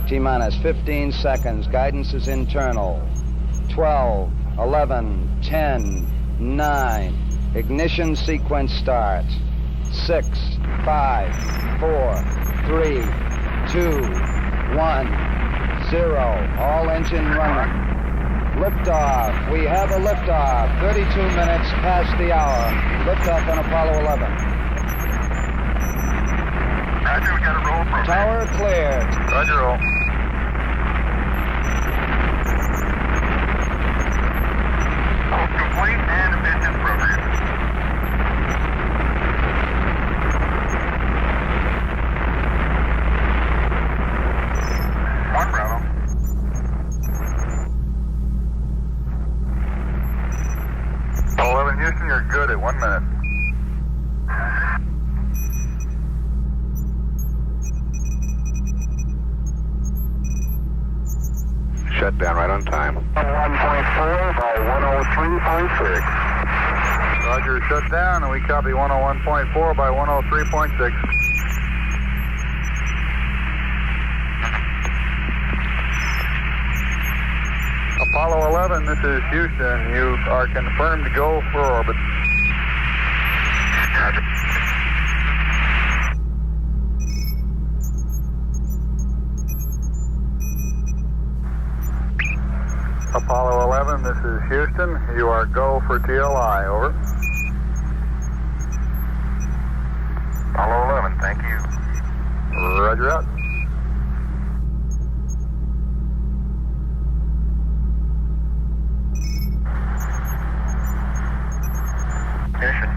T-minus 15 seconds. Guidance is internal. 12, 11, 10, 9. Ignition sequence starts. 6, 5, 4, 3, 2, 1, 0. All engine running. Liftoff. We have a liftoff. 32 minutes past the hour. Liftoff on Apollo 11. Roger, we got a roll program. Tower cleared. Roger, roll. Complete and efficient program. One Bravo. Apollo 11 Houston, you're good at 1 minute. Shutdown right on time. 1.4 by 103.6. Roger, shut down, and we copy 101.4 by 103.6. Apollo 11, this is Houston. You are confirmed to go for orbit. Roger. Apollo 11, this is Houston. You are go for TLI, over. Apollo 11, thank you. Roger out. Ignition.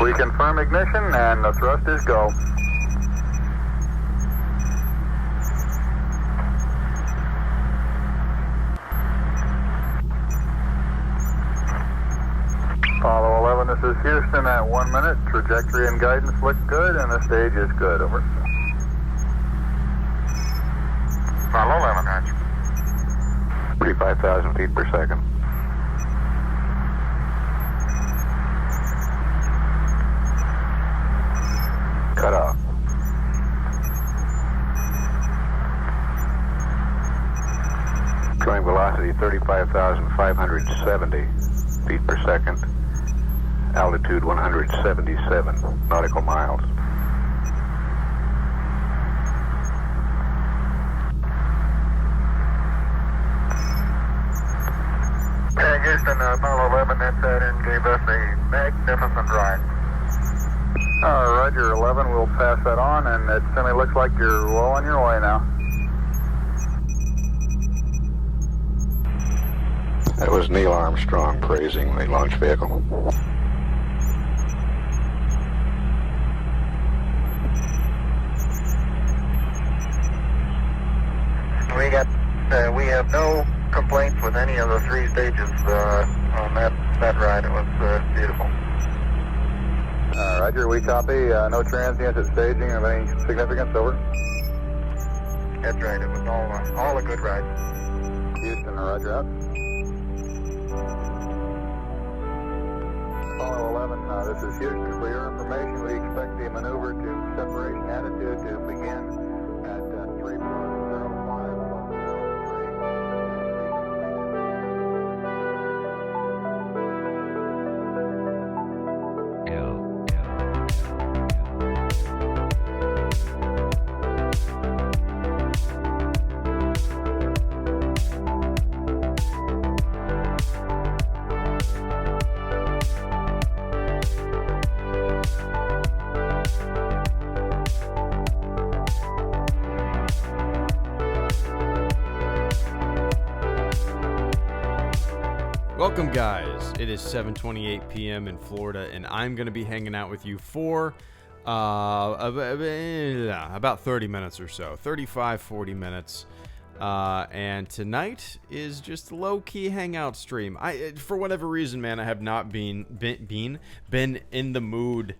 We confirm ignition and the thrust is go. Apollo 11, this is Houston at 1 minute. Trajectory and guidance look good, and the stage is good. Over. Apollo 11, roger. 35,000 feet per second. Cut off. Going velocity 35,570 feet per second. Altitude 177 nautical miles. Houston, Apollo 11, that in gave us a magnificent ride. Roger, 11, we'll pass that on, and it certainly looks like you're well on your way now. That was Neil Armstrong praising the launch vehicle. We have no complaints with any of the 3 stages on that ride. It was beautiful. Roger, we copy. No transients at staging of any significance, over. That's right. It was all a good ride. Houston, roger out. Apollo 11, this is Houston. For your information, we expect the maneuver to separation attitude to begin at 3.05. Welcome, guys. It is 7:28 p.m. in Florida, and I'm going to be hanging out with you for about 30 minutes or so, 35, 40 minutes. And tonight is just a low-key hangout stream. For whatever reason, man, I have not been in the mood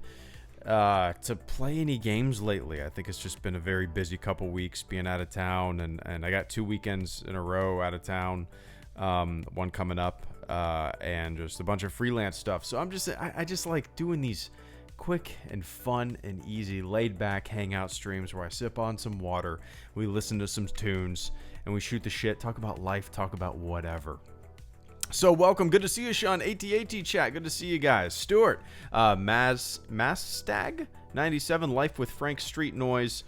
to play any games lately. I think it's just been a very busy couple weeks being out of town, and I got 2 weekends in a row out of town, one coming up and just a bunch of freelance stuff. So I just like doing these quick and fun and easy laid back hangout streams where I sip on some water, we listen to some tunes, and we shoot the shit, talk about life, talk about whatever. So welcome, good to see you, Sean. AT chat, good to see you guys. Stuart, Mastag 97, Life with Frank, Street Noise,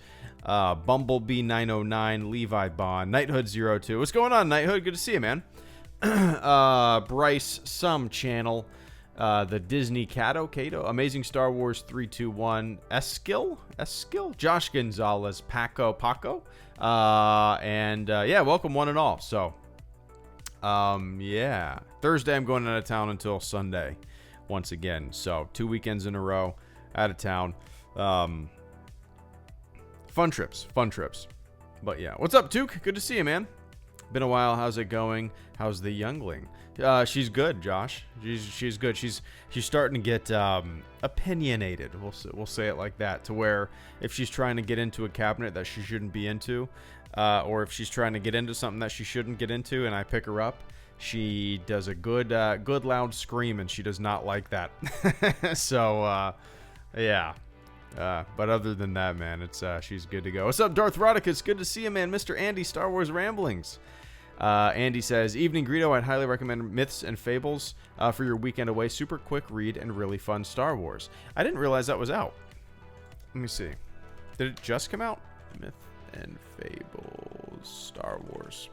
Bumblebee 909, Levi Bond, Knighthood 02. What's going on, Knighthood? Good to see you, man. Bryce, some channel, the Disney Cato, Amazing Star Wars 321, Eskil, Josh Gonzalez, Paco, and yeah, welcome one and all. So, yeah, Thursday I'm going out of town until Sunday, once again. So 2 weekends in a row out of town. Fun trips. But yeah, what's up, Tuke? Good to see you, man. Been a while. How's it going? How's the youngling? She's good, Josh. She's good. She's starting to get opinionated. We'll say it like that. To where if she's trying to get into a cabinet that she shouldn't be into, or if she's trying to get into something that she shouldn't get into, and I pick her up, she does a good loud scream, and she does not like that. So yeah. But other than that, man, it's she's good to go. What's up, Darth Rodicus? Good to see you, man. Mr. Andy, Star Wars Ramblings. Andy says, evening, Greedo. I'd highly recommend Myths and Fables for your weekend away. Super quick read and really fun Star Wars. I didn't realize that was out. Let me see. Did it just come out? Myth and Fables Star Wars.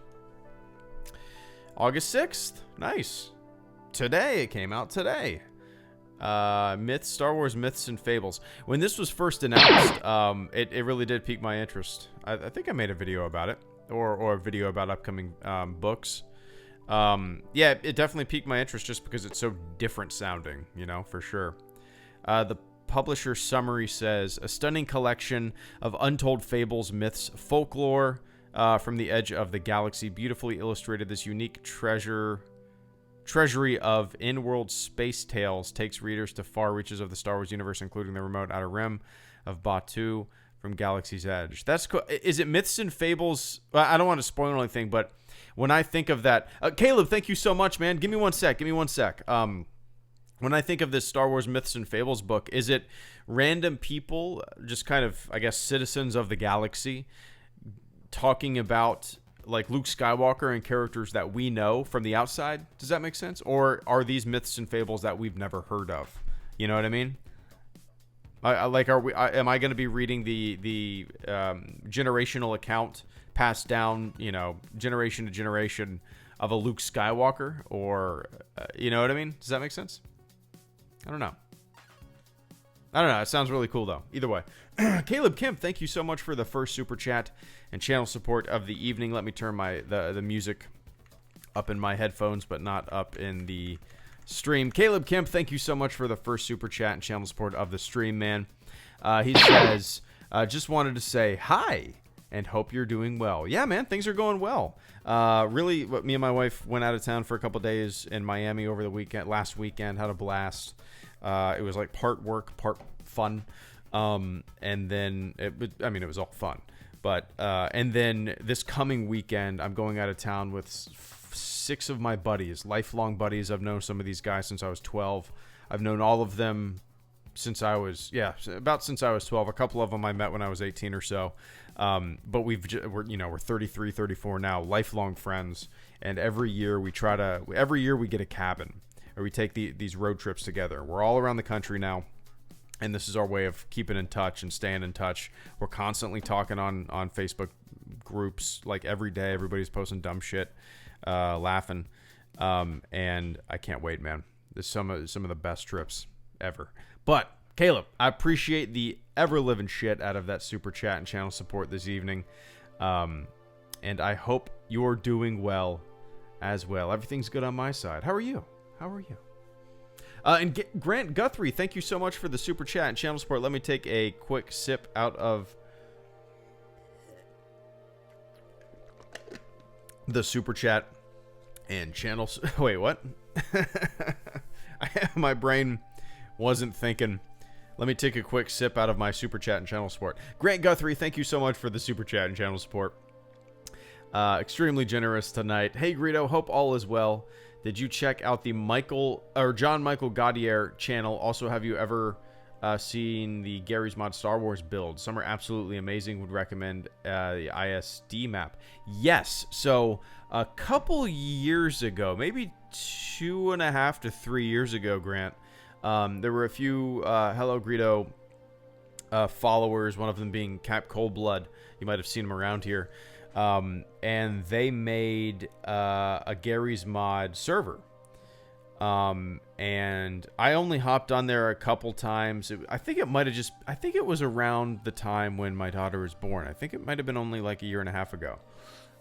August 6th. Nice. Today. It came out today. Star Wars Myths and Fables. When this was first announced, it really did pique my interest. I think I made a video about it, or a video about upcoming books. Yeah, it definitely piqued my interest just because it's so different sounding, for sure. The publisher summary says, a stunning collection of untold fables, myths, folklore from the edge of the galaxy, beautifully illustrated. This unique treasury of in-world space tales takes readers to far reaches of the Star Wars universe, including the remote outer rim of Batuu from Galaxy's Edge. That's cool. Is it Myths and Fables? I don't want to spoil anything, but when I think of that... Caleb, thank you so much, man. Give me one sec. When I think of this Star Wars Myths and Fables book, is it random people, just kind of, I guess, citizens of the galaxy, talking about... like Luke Skywalker and characters that we know from the outside? Does that make sense? Or are these myths and fables that we've never heard of? You know what I mean? Am I going to be reading the generational account passed down, generation to generation of a Luke Skywalker? Or, you know what I mean? Does that make sense? I don't know. It sounds really cool, though. Either way. Caleb Kemp, thank you so much for the first super chat and channel support of the evening. Let me turn the music up in my headphones, but not up in the stream. Caleb Kemp, thank you so much for the first super chat and channel support of the stream, man. He says, just wanted to say hi and hope you're doing well. Yeah, man, things are going well. Really, me and my wife went out of town for a couple days in Miami over the last weekend, had a blast. It was like part work, part fun. And then it was all fun, but, and then this coming weekend, I'm going out of town with 6 of my buddies, lifelong buddies. I've known some of these guys since I was 12. I've known all of them since I was 12. A couple of them I met when I was 18 or so. But we're 33, 34 now, lifelong friends. And every year we get a cabin, or we take these road trips together. We're all around the country now. And this is our way of keeping in touch and staying in touch. We're constantly talking on Facebook groups, like every day. Everybody's posting dumb shit, laughing. And I can't wait, man. This is some of the best trips ever. But, Caleb, I appreciate the ever-living shit out of that super chat and channel support this evening. And I hope you're doing well as well. Everything's good on my side. How are you? And Grant Guthrie, thank you so much for the super chat and channel support. Let me take a quick sip out of the super chat and channel. Wait, what? My brain wasn't thinking. Let me take a quick sip out of my super chat and channel support. Grant Guthrie, thank you so much for the super chat and channel support. Extremely generous tonight. Hey, Greedo, hope all is well. Did you check out the John Michael Gaudier channel? Also, have you ever seen the Gary's Mod Star Wars build? Some are absolutely amazing. Would recommend the ISD map. Yes. So a couple years ago, maybe 2.5 to 3 years ago, Grant, there were a few Hello Greedo followers, one of them being Cap Coldblood. You might have seen him around here. And they made a Gary's Mod server. And I only hopped on there a couple times. I think it was around the time when my daughter was born. I think it might have been only like a year and a half ago.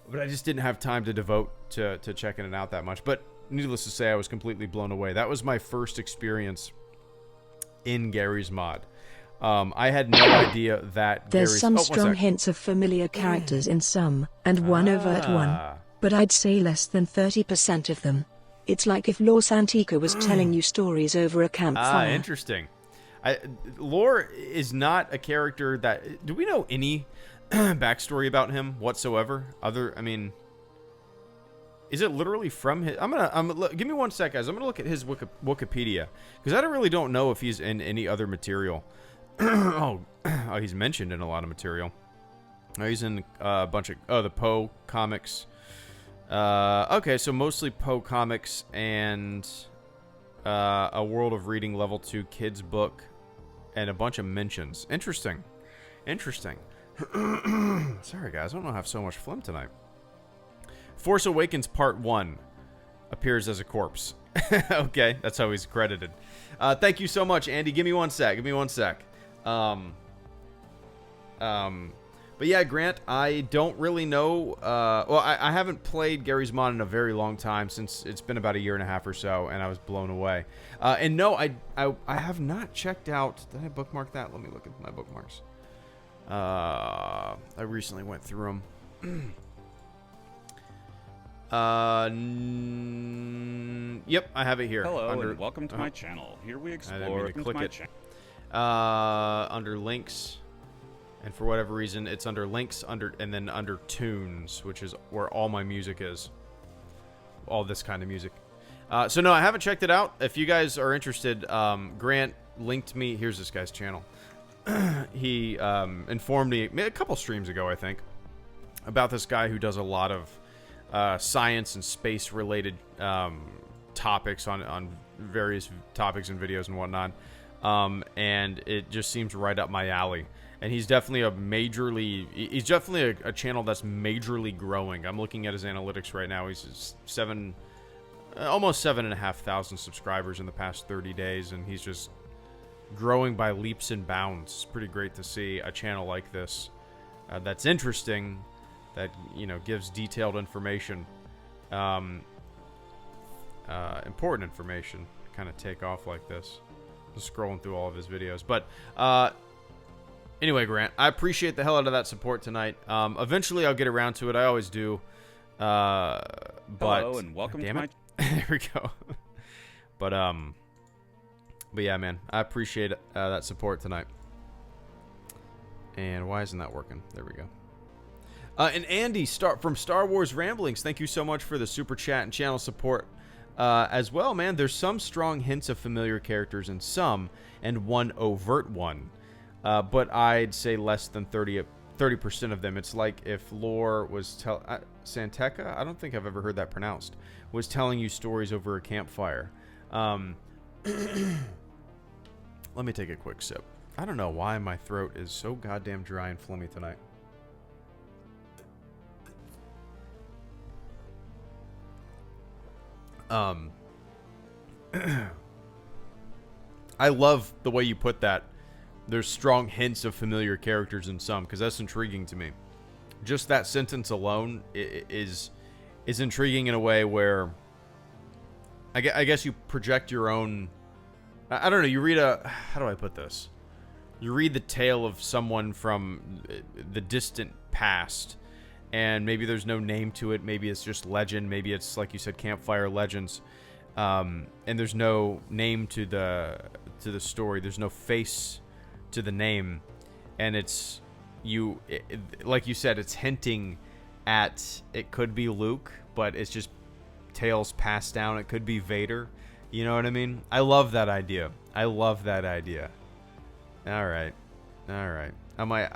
But I just didn't have time to devote to checking it out that much. But needless to say, I was completely blown away. That was my first experience in Gary's Mod. I had no idea that there's some strong hints of familiar characters in some, and one overt one. But I'd say less than 30% of them. It's like if Lore Santika was telling you stories over a campfire. Interesting. Lore is not a character that... Do we know any backstory about him whatsoever? Is it literally from his... give me 1 sec, guys. I'm gonna look at his Wikipedia, because I really don't know if he's in any other material. He's mentioned in a lot of material. He's in a bunch of the Poe comics. Okay, so mostly Poe comics and a World of Reading Level 2 kids book and a bunch of mentions. Interesting. Sorry, guys, I don't have so much phlegm tonight. Force Awakens Part 1 appears as a corpse. Okay, that's how he's credited. Thank you so much, Andy. Give me 1 sec. But yeah, Grant, I don't really know. I haven't played Gary's Mod in a very long time, since it's been about a year and a half or so, and I was blown away. And no, I have not checked out. Did I bookmark that? Let me look at my bookmarks. I recently went through them. Yep, I have it here. Hello, and welcome to my channel. Here we explore under links, and for whatever reason it's under links, and then under tunes, which is where all my music is, all this kind of music. So no, I haven't checked it out. If you guys are interested, Grant linked me. Here's this guy's channel. He informed me a couple streams ago, I think, about this guy who does a lot of science and space related topics on various topics and videos and whatnot. And it just seems right up my alley. And he's definitely a channel that's majorly growing. I'm looking at his analytics right now. He's almost 7,500 subscribers in the past 30 days, and he's just growing by leaps and bounds. It's pretty great to see a channel like this that's interesting, that, you know, gives detailed information, important information, kind of take off like this. Just scrolling through all of his videos. But anyway, Grant, I appreciate the hell out of that support tonight. Eventually I'll get around to it. I always do. Hello, and welcome to my... There we go. But yeah, man, I appreciate that support tonight. And why isn't that working? There we go. And Andy from Star Wars Ramblings, thank you so much for the super chat and channel support as well, man. There's some strong hints of familiar characters in some, and one overt one. But I'd say less than 30% of them. It's like if Lore was Santeca, I don't think I've ever heard that pronounced, was telling you stories over a campfire. Let me take a quick sip. I don't know why my throat is so goddamn dry and phlegmy tonight. I love the way you put that. There's strong hints of familiar characters in some, because that's intriguing to me. Just that sentence alone is intriguing in a way where I guess you project your own... I don't know, you read how do I put this? You read the tale of someone from the distant past, and maybe there's no name to it, maybe it's just legend, maybe it's, like you said, campfire legends, and there's no name to the story, there's no face to the name, and it's like you said, it's hinting at it could be Luke, but it's just tails pass down. It could be Vader. You know what I mean? I love that idea. I love that idea. All right. I might...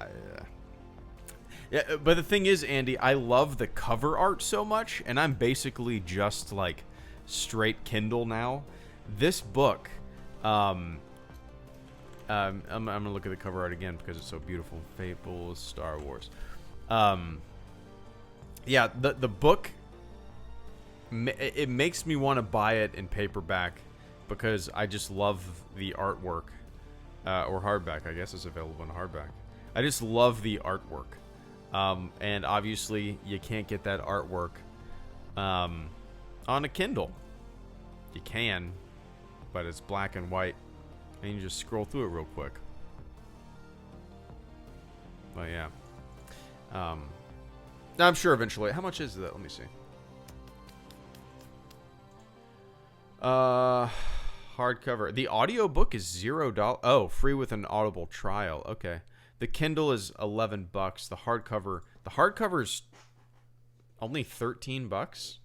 yeah, but the thing is, Andy, I love the cover art so much, and I'm basically just, like, straight Kindle now. This book... I'm gonna look at the cover art again because it's so beautiful. Fables, Star Wars. Yeah, the book, it makes me want to buy it in paperback because I just love the artwork, or hardback. I guess it's available in hardback. I just love the artwork, and obviously you can't get that artwork on a Kindle. You can, but it's black and white. And you just scroll through it real quick. But yeah. I'm sure eventually. How much is that? Let me see. Hardcover. The audiobook is $0. Oh, free with an Audible trial. Okay. The Kindle is $11. The hardcover's only $13.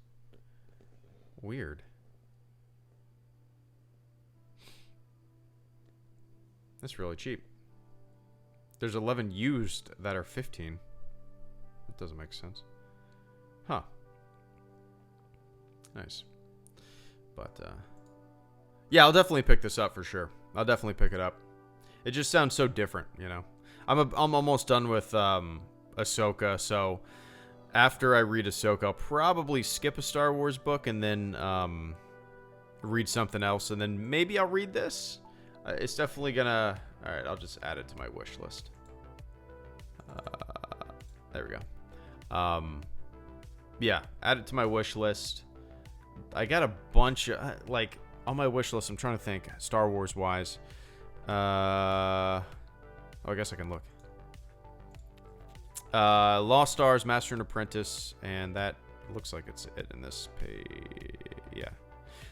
Weird. That's really cheap. There's 11 used that are 15. That doesn't make sense. Huh. Nice. But, yeah, I'll definitely pick this up for sure. I'll definitely pick it up. It just sounds so different, you know. I'm almost done with Ahsoka, so after I read Ahsoka, I'll probably skip a Star Wars book and then read something else, and then maybe I'll read this. It's definitely gonna... Alright, I'll just add it to my wish list. There we go. Yeah, add it to my wish list. I got a bunch of... like, on my wish list, I'm trying to think, Star Wars-wise. Oh, I guess I can look. Lost Stars, Master and Apprentice, and that looks like it's it in this page. Yeah.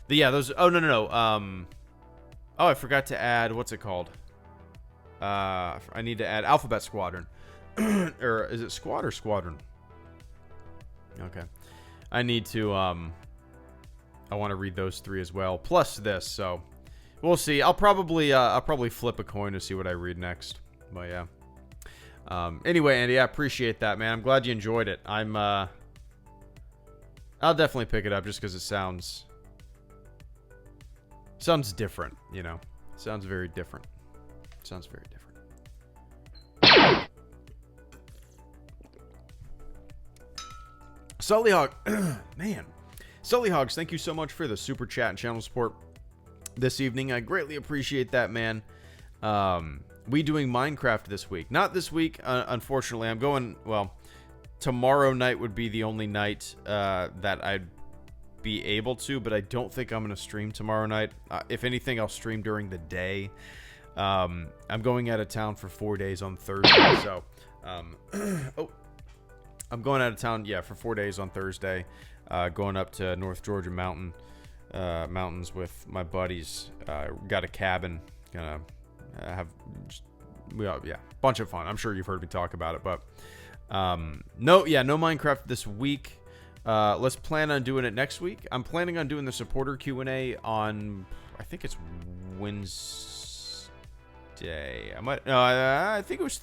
Yeah, those... Oh, no. Oh, I forgot to add, what's it called? I need to add Alphabet Squadron. Or is it Squad or Squadron? Okay. I need to, I want to read those 3 as well, plus this, so we'll see. I'll probably flip a coin to see what I read next. But yeah. Anyway, Andy, I appreciate that, man. I'm glad you enjoyed it. I'll definitely pick it up just because it sounds different, you know. Sounds very different. Sounds very different. Sully Hog, man. Sully Hogs, thank you so much for the super chat and channel support this evening. I greatly appreciate that, man. We doing Minecraft this week. Not this week, unfortunately. I'm going, well, tomorrow night would be the only night that I'd be able to, but I don't think I'm going to stream tomorrow night. If anything, I'll stream during the day. I'm going out of town for 4 days on Thursday, so oh, I'm going out of town, yeah, for 4 days on Thursday. Going up to North Georgia mountains with my buddies. Got a cabin. Gonna have, yeah, bunch of fun. I'm sure you've heard me talk about it, but no Minecraft this week. Let's plan on doing it next week. I'm planning on doing the supporter Q&A on, I think it's Wednesday. I think it was,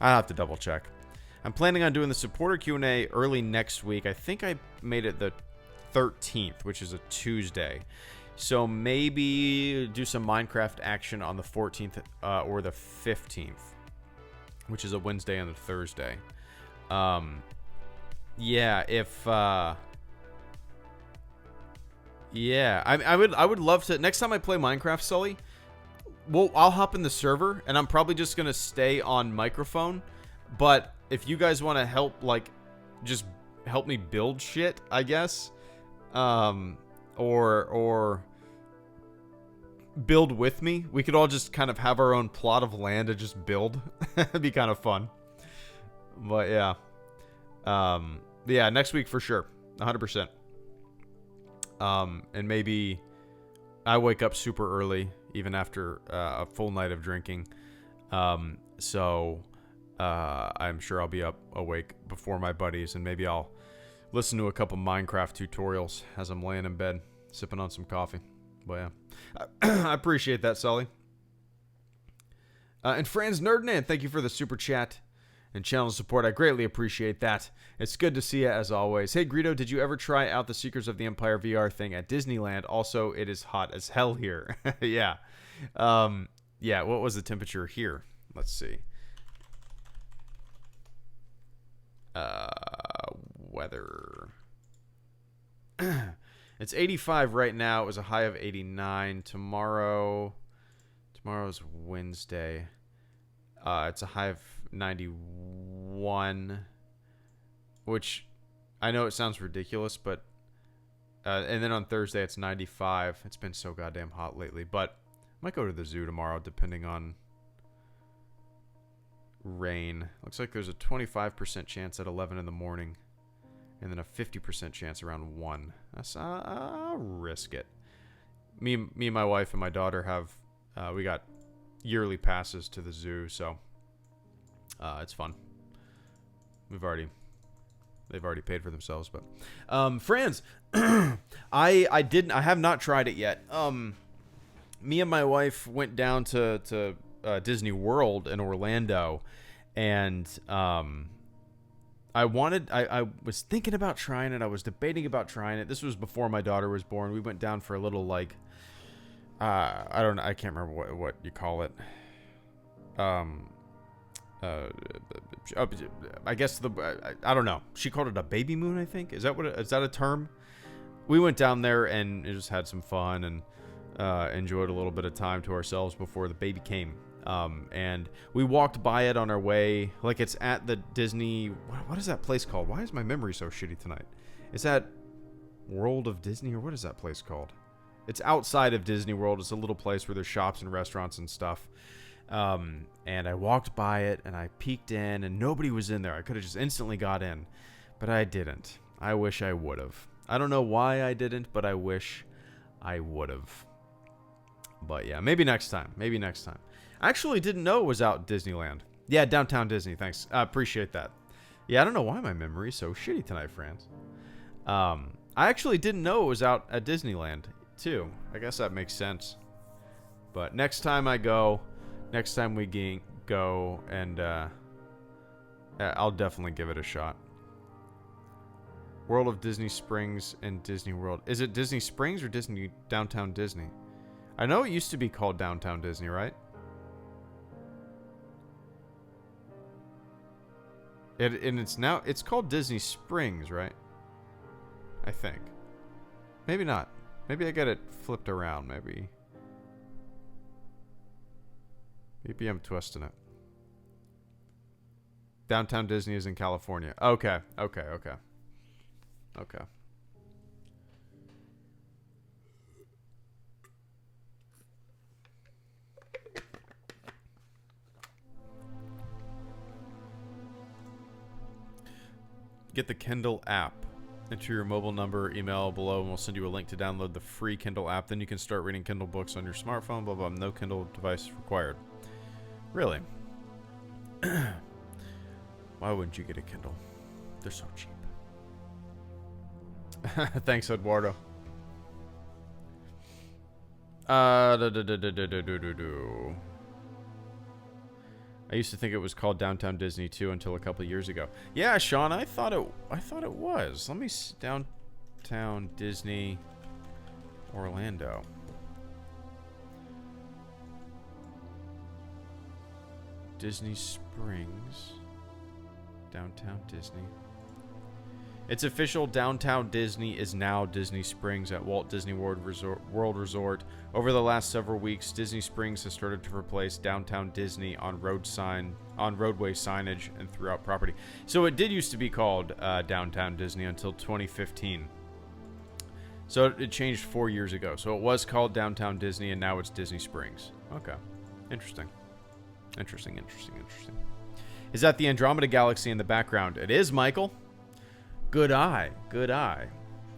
I'll have to double check. I'm planning on doing the supporter Q&A early next week. I think I made it the 13th, which is a Tuesday. So maybe do some Minecraft action on the 14th or the 15th, which is a Wednesday and a Thursday. Yeah, if yeah, I would love to. Next time I play Minecraft, Sully, I'll hop in the server, and I'm probably just gonna stay on microphone. But if you guys want to help, like, just help me build shit, I guess, or build with me, we could all just kind of have our own plot of land and just build. It'd be kind of fun. But yeah, yeah, next week for sure, 100%. And maybe I wake up super early, even after a full night of drinking. So I'm sure I'll be awake before my buddies, and maybe listen to a couple Minecraft tutorials as I'm laying in bed, sipping on some coffee. But yeah, I appreciate that, Sully. And Franz Nerdnan, thank you for the super chat and channel support. I greatly appreciate that. It's good to see you as always. Hey Greedo, did you ever try out the Secrets of the Empire VR thing at Disneyland? Also, it is hot as hell here. Yeah. Yeah, what was the temperature here? Let's see. Weather. It's 85 right now. It was a high of 89. Tomorrow's Wednesday. It's a high of 91, which I know it sounds ridiculous, but and then on Thursday it's 95. It's been so goddamn hot lately, but I might go to the zoo tomorrow depending on rain. Looks like there's a 25% chance at 11 in the morning and then a 50% chance around 1. I'll risk it. Me and my wife and my daughter have we got yearly passes to the zoo, so it's fun. They've already paid for themselves, but Franz, I have not tried it yet. Me and my wife went down to Disney World in Orlando, and I was thinking about trying it. I was debating about trying it. This was before my daughter was born. We went down for a little, like, I don't know. I can't remember what you call it. I guess I don't know. She called it a baby moon, I think. Is that a term? We went down there and just had some fun and enjoyed a little bit of time to ourselves before the baby came. And we walked by it on our way. Like, it's at the Disney. What is that place called? Why is my memory so shitty tonight? Is that World of Disney, or what is that place called? It's outside of Disney World. It's a little place where there's shops and restaurants and stuff. And I walked by it and I peeked in and nobody was in there. I could have just instantly got in, but I didn't. I wish I would have. I don't know why I didn't, but I wish I would have. But yeah, maybe next time. Maybe next time. I actually didn't know it was out at Disneyland. Yeah, Downtown Disney. Thanks. I appreciate that. Yeah, I don't know why my memory is so shitty tonight, Franz. I actually didn't know it was out at Disneyland, too. I guess that makes sense. But next time I go, next time we go, and I'll definitely give it a shot. World of Disney Springs and Disney World. Is it Disney Springs or Downtown Disney? I know it used to be called Downtown Disney, right? And it's called Disney Springs, right? I think. Maybe not. Maybe I got it flipped around, maybe. Maybe I'm twisting it. Downtown Disney is in California. Okay. Get the Kindle app. Enter your mobile number, email below, and we'll send you a link to download the free Kindle app. Then you can start reading Kindle books on your smartphone, blah, blah, no Kindle device required. Really? Why wouldn't you get a Kindle? They're so cheap. Thanks, Eduardo. I used to think it was called Downtown Disney too until a couple years ago. Yeah, Sean, I thought it was. Let me Downtown Disney Orlando. Disney Springs. Downtown Disney. It's official. Downtown Disney is now Disney Springs at Walt Disney World Resort. Over the last several weeks, Disney Springs has started to replace Downtown Disney on roadway signage and throughout property. So it did used to be called Downtown Disney until 2015. So it changed 4 years ago. So it was called Downtown Disney, and now it's Disney Springs. Okay, interesting. Is that the Andromeda Galaxy in the background? It is, Michael. Good eye.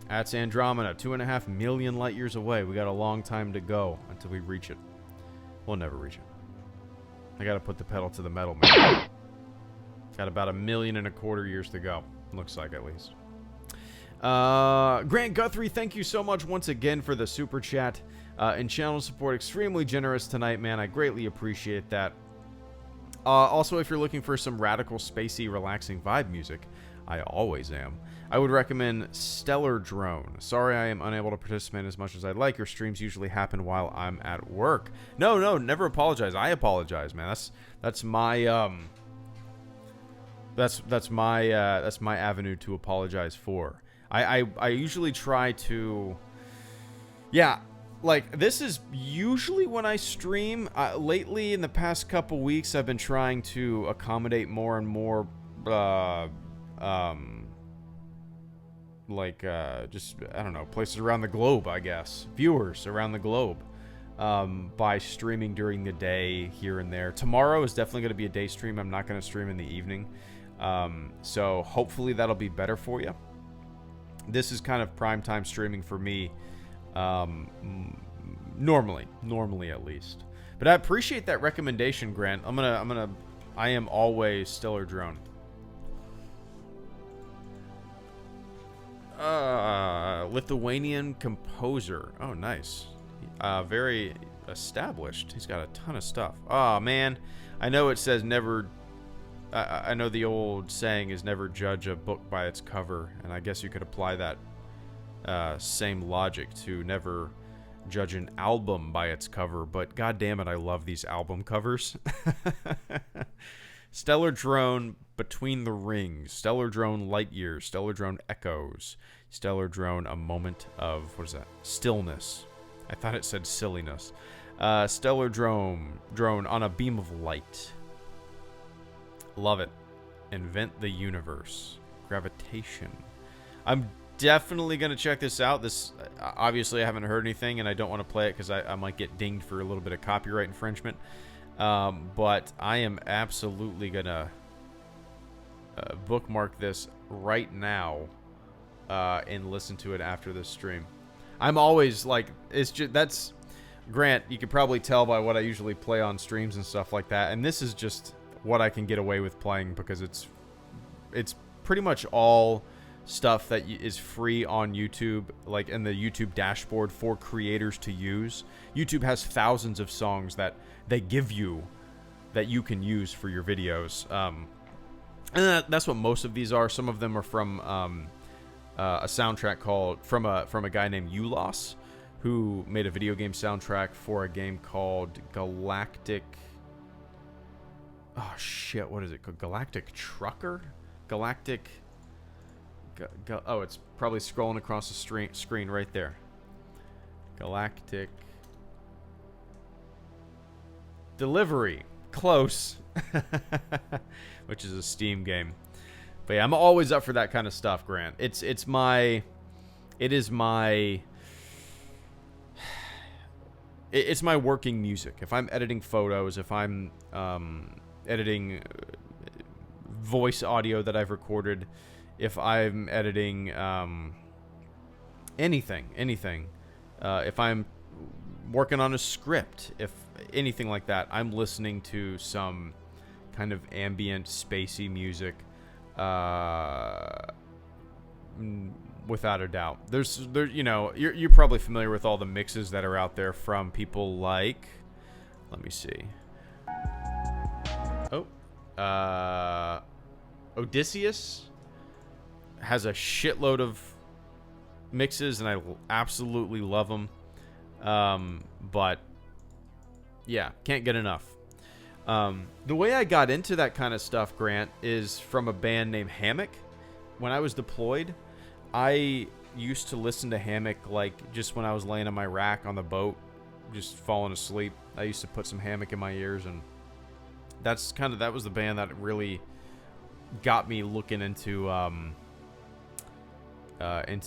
That's Andromeda, 2.5 million light years away. We got a long time to go until we reach it. We'll never reach it. I gotta put the pedal to the metal, man. Got about 1.25 million years to go. Looks like, at least. Grant Guthrie, thank you so much once again for the super chat and channel support. Extremely generous tonight, man. I greatly appreciate that. Also, if you're looking for some radical, spacey, relaxing vibe music, I always am. I would recommend Stellar Drone. Sorry I am unable to participate as much as I'd like. Your streams usually happen while I'm at work. No, never apologize. I apologize, man. That's my that's my avenue to apologize for. I usually try to, yeah, like this is usually when I stream. Lately, in the past couple weeks, I've been trying to accommodate more and more just, I don't know, places around the globe, I guess. Viewers around the globe. By streaming during the day here and there. Tomorrow is definitely going to be a day stream. I'm not going to stream in the evening. So hopefully that'll be better for you. This is kind of prime time streaming for me. Normally at least. But I appreciate that recommendation, Grant. I am always Stellar Drone. Lithuanian composer. Oh, nice. Very established. He's got a ton of stuff. Oh, man. I know it says never... I know the old saying is never judge a book by its cover. And I guess you could apply that same logic to never judge an album by its cover. But god damn it, I love these album covers. Stellar Drone Between the Rings, Stellar Drone Light Years, Stellar Drone Echoes, Stellar Drone A Moment of, what is that? Stillness. I thought it said silliness. Stellar Drone On a Beam of Light. Love it. Invent the Universe. Gravitation. I'm definitely going to check this out. This, obviously I haven't heard anything and I don't want to play it because I might get dinged for a little bit of copyright infringement. But I am absolutely gonna bookmark this right now and listen to it after this stream. I'm always like, it's just, that's, Grant, you could probably tell by what I usually play on streams and stuff like that, and this is just what I can get away with playing because it's pretty much all stuff that is free on YouTube, like in the YouTube dashboard for creators to use. YouTube has thousands of songs that they give you that you can use for your videos. And that's what most of these are. Some of them are from a soundtrack called from a guy named Ulos, who made a video game soundtrack for a game called Galactic. Oh shit! What is it called? Galactic Trucker? Galactic. Oh, it's probably scrolling across the screen right there. Galactic Delivery. Close. Which is a Steam game. But yeah, I'm always up for that kind of stuff, Grant. It's my working music. If I'm editing photos, if I'm editing voice audio that I've recorded, if I'm editing anything, if I'm working on a script, if anything like that, I'm listening to some kind of ambient, spacey music, without a doubt. You know, you're probably familiar with all the mixes that are out there from people like, let me see. Odysseus has a shitload of mixes, and I absolutely love them. But yeah, can't get enough. The way I got into that kind of stuff, Grant, is from a band named Hammock. When I was deployed, I used to listen to Hammock like just when I was laying on my rack on the boat, just falling asleep. I used to put some Hammock in my ears, and that was the band that really got me looking into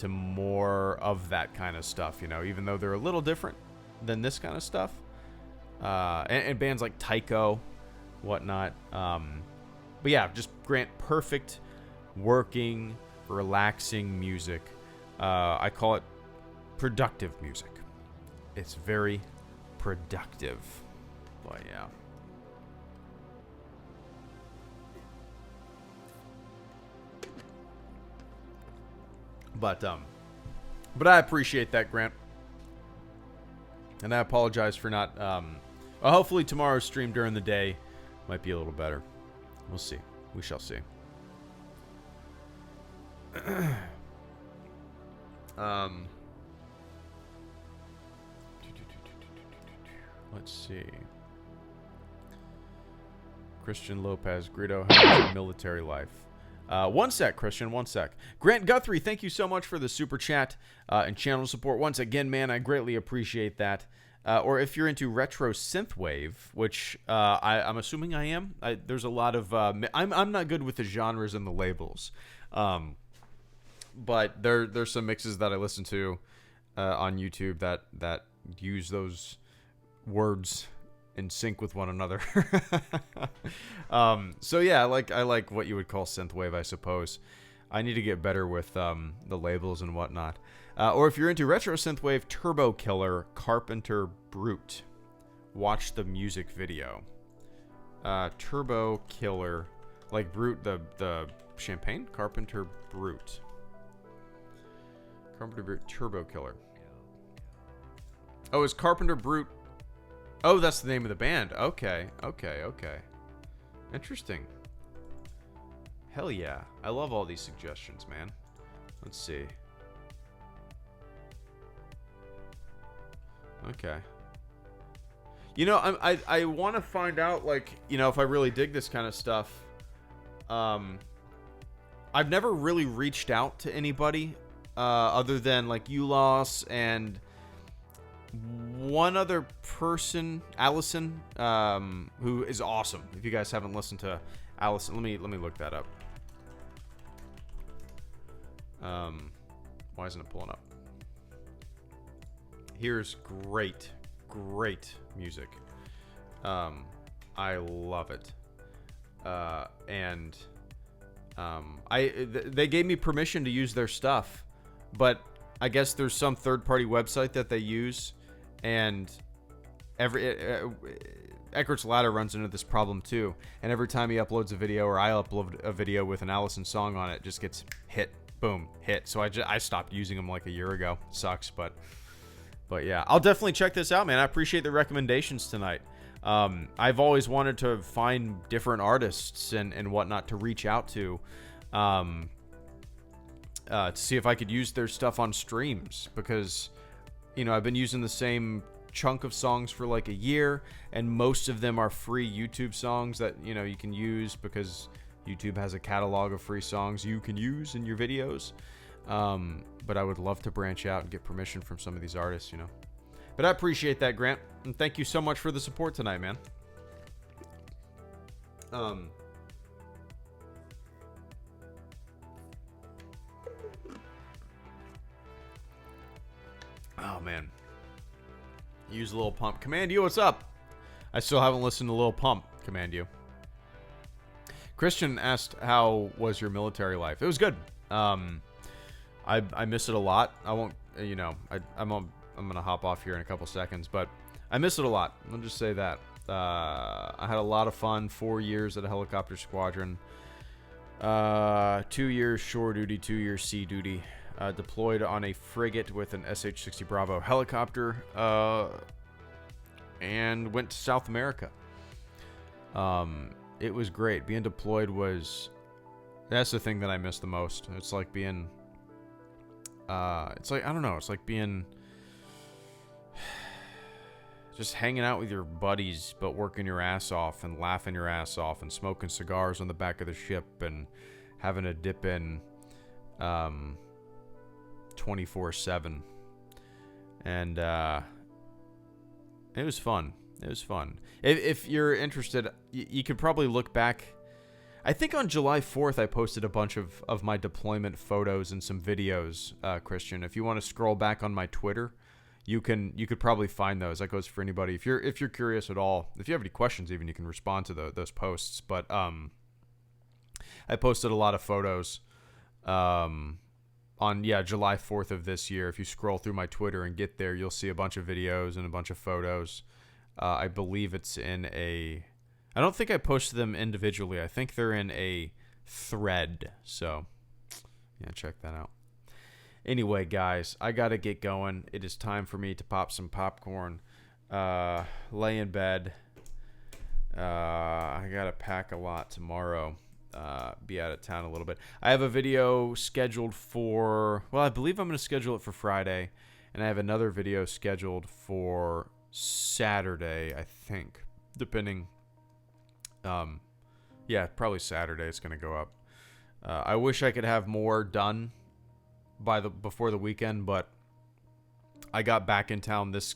more of that kind of stuff, you know, even though they're a little different than this kind of stuff. And bands like Tycho, whatnot. But yeah, just Grant, perfect working, relaxing music. I call it productive music. It's very productive. But yeah. But I appreciate that, Grant. And I apologize for not, hopefully tomorrow's stream during the day might be a little better. We'll see. We shall see. Let's see. Christian Lopez, Grito, how was your military life? One sec, Christian, one sec. Grant Guthrie, thank you so much for the super chat and channel support. Once again, man, I greatly appreciate that. Or if you're into retro synthwave, which I'm assuming I am. There's a lot of... I'm not good with the genres and the labels. But there's some mixes that I listen to on YouTube that use those words in sync with one another. So yeah, I like what you would call synthwave, I suppose. I need to get better with the labels and whatnot. Or if you're into retro synthwave, Turbo Killer, Carpenter Brute. Watch the music video. Turbo Killer, like Brute, the champagne? Carpenter Brute. Carpenter Brute, Turbo Killer. Oh, is Carpenter Brute... Oh, that's the name of the band. Okay. Interesting. Hell yeah. I love all these suggestions, man. Let's see. Okay. You know, I want to find out, like, you know, if I really dig this kind of stuff. I've never really reached out to anybody other than, like, ULOS and one other person, Allison, who is awesome. If you guys haven't listened to Allison, let me look that up. Why isn't it pulling up? Here's great music. I love it. They gave me permission to use their stuff, but I guess there's some third-party website that they use, and Eckert's Ladder runs into this problem too. And every time he uploads a video, or I upload a video with an Allison song on it, it just gets hit, boom, hit. So I stopped using them like a year ago. Sucks, but yeah, I'll definitely check this out, man. I appreciate the recommendations tonight. I've always wanted to find different artists and whatnot to reach out to see if I could use their stuff on streams, because, you know, I've been using the same chunk of songs for like a year, and most of them are free YouTube songs that, you know, you can use because YouTube has a catalog of free songs you can use in your videos. But I would love to branch out and get permission from some of these artists, you know. But I appreciate that, Grant, and thank you so much for the support tonight, man. Oh man, use Lil Pump. Command You, what's up? I still haven't listened to Lil Pump. Command You. Christian asked, how was your military life? It was good. I miss it a lot. I won't, you know, I'm gonna hop off here in a couple seconds, but I miss it a lot. I'll just say that. I had a lot of fun. 4 years at a helicopter squadron. 2 years shore duty, 2 years sea duty. Deployed on a frigate with an SH-60 Bravo helicopter, and went to South America. It was great. Being deployed that's the thing that I miss the most. It's like being, it's like, I don't know, it's like being, just hanging out with your buddies, but working your ass off and laughing your ass off and smoking cigars on the back of the ship and having a dip in, 24/7, and it was fun. It was fun. If you're interested, you could probably look back. I think on July 4th, I posted a bunch of my deployment photos and some videos, Christian. If you want to scroll back on my Twitter, you could probably find those. That goes for anybody. If you're curious at all, if you have any questions, even, you can respond to those posts. But I posted a lot of photos on July 4th of this year. If you scroll through my Twitter and get there, you'll see a bunch of videos and a bunch of photos. I believe it's in I don't think I posted them individually. I think they're in a thread. So, yeah, check that out. Anyway, guys, I gotta get going. It is time for me to pop some popcorn, lay in bed. I gotta pack a lot tomorrow. Be out of town a little bit. I have a video scheduled for, well, I believe I'm gonna schedule it for Friday, and I have another video scheduled for Saturday, I think, depending. Yeah, probably Saturday it's gonna go up. I wish I could have more done before the weekend, but I got back in town this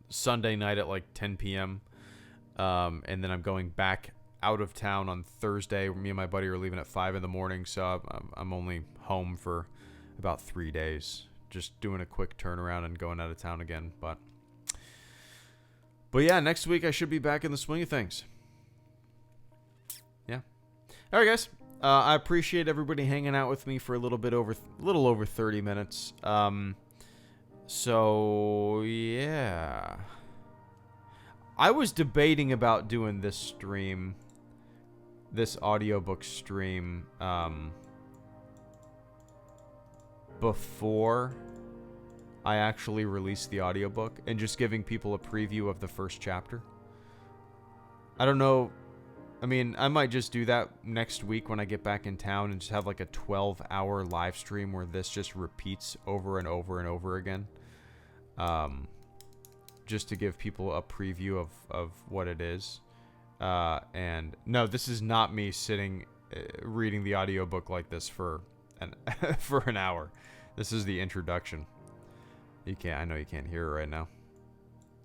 Sunday night at like 10 p.m. And then I'm going back out of town on Thursday. Me and my buddy are leaving at 5 in the morning, so I'm only home for about 3 days, just doing a quick turnaround and going out of town again. But yeah, next week I should be back in the swing of things. Yeah. All right, guys. I appreciate everybody hanging out with me for a little over 30 minutes. So yeah, I was debating about doing this stream, this audiobook stream, before I actually release the audiobook and just giving people a preview of the first chapter. I don't know. I mean, I might just do that next week when I get back in town and just have like a 12-hour live stream where this just repeats over and over and over again. Just to give people a preview of what it is. And no, this is not me sitting reading the audiobook like this for an hour. This is the introduction. I know you can't hear it right now.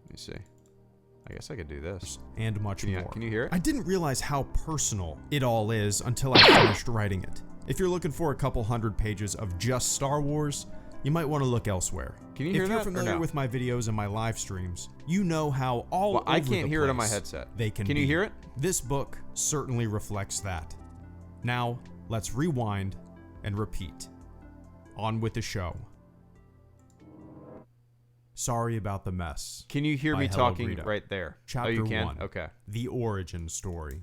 Let me see. I guess I could do this. And much more. Can you hear it? I didn't realize how personal it all is until I finished writing it. If you're looking for a couple hundred pages of just Star Wars, you might want to look elsewhere. Can you hear that? If you're familiar with my videos and my live streams, you know how all over I can't hear it on my place headset. They can you hear it? This book certainly reflects that. Now, let's rewind and repeat. On with the show. Sorry about the mess. Can you hear me talking right there? Chapter you can? 1. Okay. The origin story.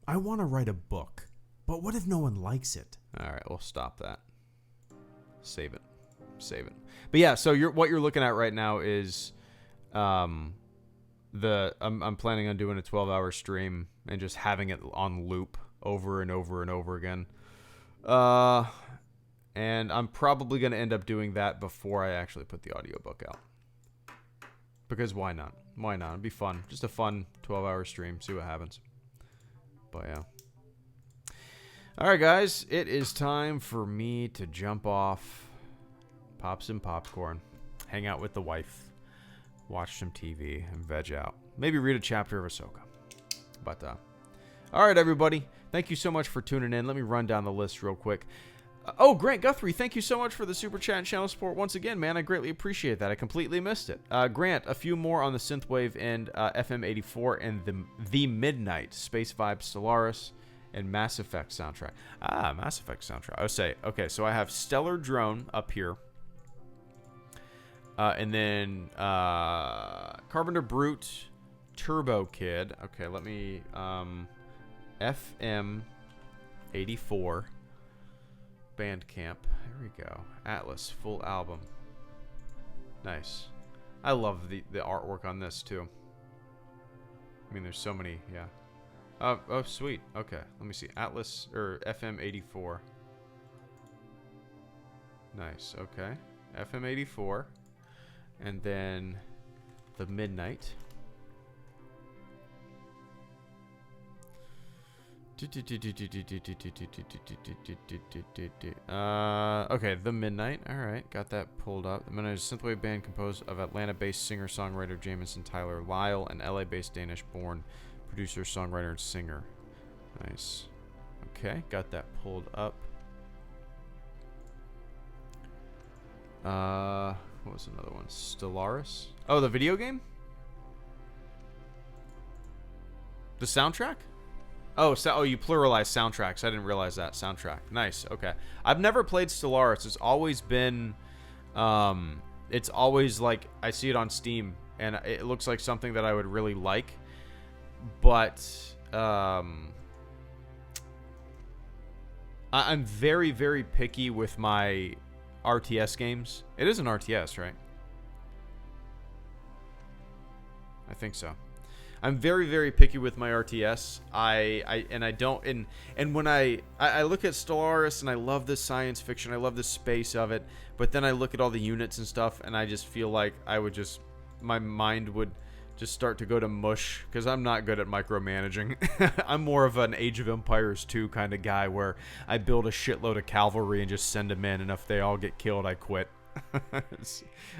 I want to write a book, but what if no one likes it? All right, we'll stop that. Save it. But yeah, so what you're looking at right now is I'm planning on doing a 12-hour stream and just having it on loop over and over and over again. And I'm probably going to end up doing that before I actually put the audiobook out. Because why not? Why not? It'd be fun. Just a fun 12-hour stream. See what happens. But yeah. All right, guys. It is time for me to jump off, pop some popcorn, hang out with the wife, watch some TV, and veg out. Maybe read a chapter of Ahsoka. But, all right, everybody. Thank you so much for tuning in. Let me run down the list real quick. Grant Guthrie, thank you so much for the super chat and channel support once again, man. I greatly appreciate that. I completely missed it. Grant, a few more on the synthwave and FM84 and the Midnight Space Vibe Stellaris and Mass Effect soundtrack. Mass Effect soundtrack. I would say, okay, so I have Stellar Drone up here. And then Carpenter Brute, Turbo Kid. Okay, let me FM84. Bandcamp. Here we go. Atlas, full album. Nice. I love the artwork on this too. I mean, there's so many, yeah. Oh, sweet. Okay, let me see. Atlas, or FM84. Nice, okay. FM84. And then the Midnight. Okay, the Midnight. All right, got that pulled up. The Midnight is a synthwave band composed of Atlanta-based singer-songwriter Jamison Tyler Lyle and LA-based Danish-born producer, songwriter, and singer. Nice. Okay, got that pulled up. What was another one? Stellaris. Oh, the video game? The soundtrack? Oh, you pluralize soundtracks. I didn't realize that. Soundtrack. Nice. Okay. I've never played Stellaris. It's always been, it's always like, I see it on Steam, and it looks like something that I would really like. But, I'm very, very picky with my RTS games. It is an RTS, right? I think so. I'm very, very picky with my RTS. And when I look at Stellaris and I love this science fiction, I love the space of it, but then I look at all the units and stuff, and I just feel like my mind would just start to go to mush, because I'm not good at micromanaging. I'm more of an Age of Empires 2 kind of guy, where I build a shitload of cavalry and just send them in, and if they all get killed, I quit.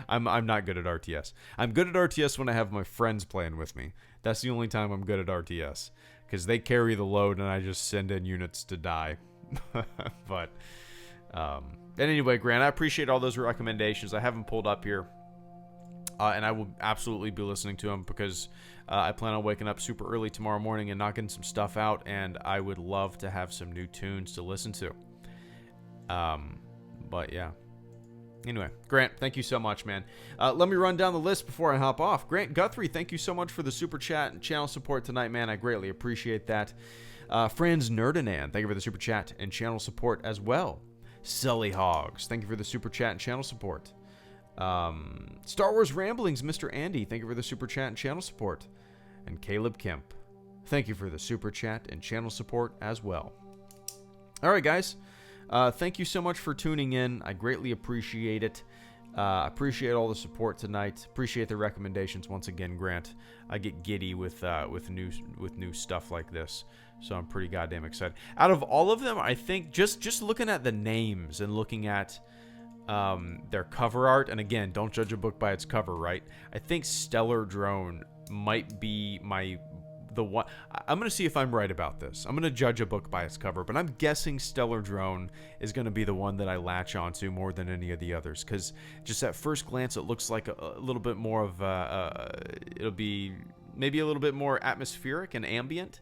I'm not good at RTS. I'm good at RTS when I have my friends playing with me. That's the only time I'm good at RTS, because they carry the load and I just send in units to die. But anyway, Grant, I appreciate all those recommendations. I have them pulled up here, and I will absolutely be listening to them, because I plan on waking up super early tomorrow morning and knocking some stuff out, and I would love to have some new tunes to listen to. But yeah. Anyway, Grant, thank you so much, man. Let me run down the list before I hop off. Grant Guthrie, thank you so much for the super chat and channel support tonight, man. I greatly appreciate that. Franz Nerdinan, thank you for the super chat and channel support as well. Sully Hogs, thank you for the super chat and channel support. Star Wars Ramblings, Mr. Andy, thank you for the super chat and channel support. And Caleb Kemp, thank you for the super chat and channel support as well. All right, guys. Thank you so much for tuning in. I greatly appreciate it. Appreciate all the support tonight. Appreciate the recommendations once again, Grant. I get giddy with new stuff like this, so I'm pretty goddamn excited. Out of all of them, I think just looking at the names and looking at their cover art, and again, don't judge a book by its cover, right? I think Stellar Drone might be the one. I'm going to see if I'm right about this. I'm going to judge a book by its cover, but I'm guessing Stellar Drone is going to be the one that I latch onto more than any of the others, because just at first glance, it looks like a little bit more of it'll be maybe a little bit more atmospheric and ambient,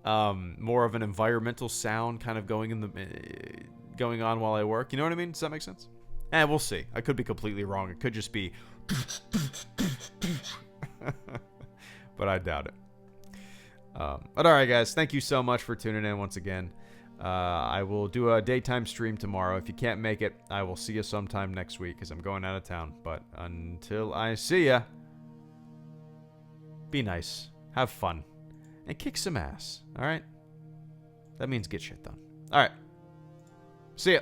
more of an environmental sound kind of going on while I work. You know what I mean? Does that make sense? We'll see. I could be completely wrong. It could just be but I doubt it. But all right, guys, thank you so much for tuning in once again. I will do a daytime stream tomorrow. If you can't make it, I will see you sometime next week, because I'm going out of town. But until I see ya, be nice, have fun, and kick some ass, all right? That means get shit done. All right, see ya.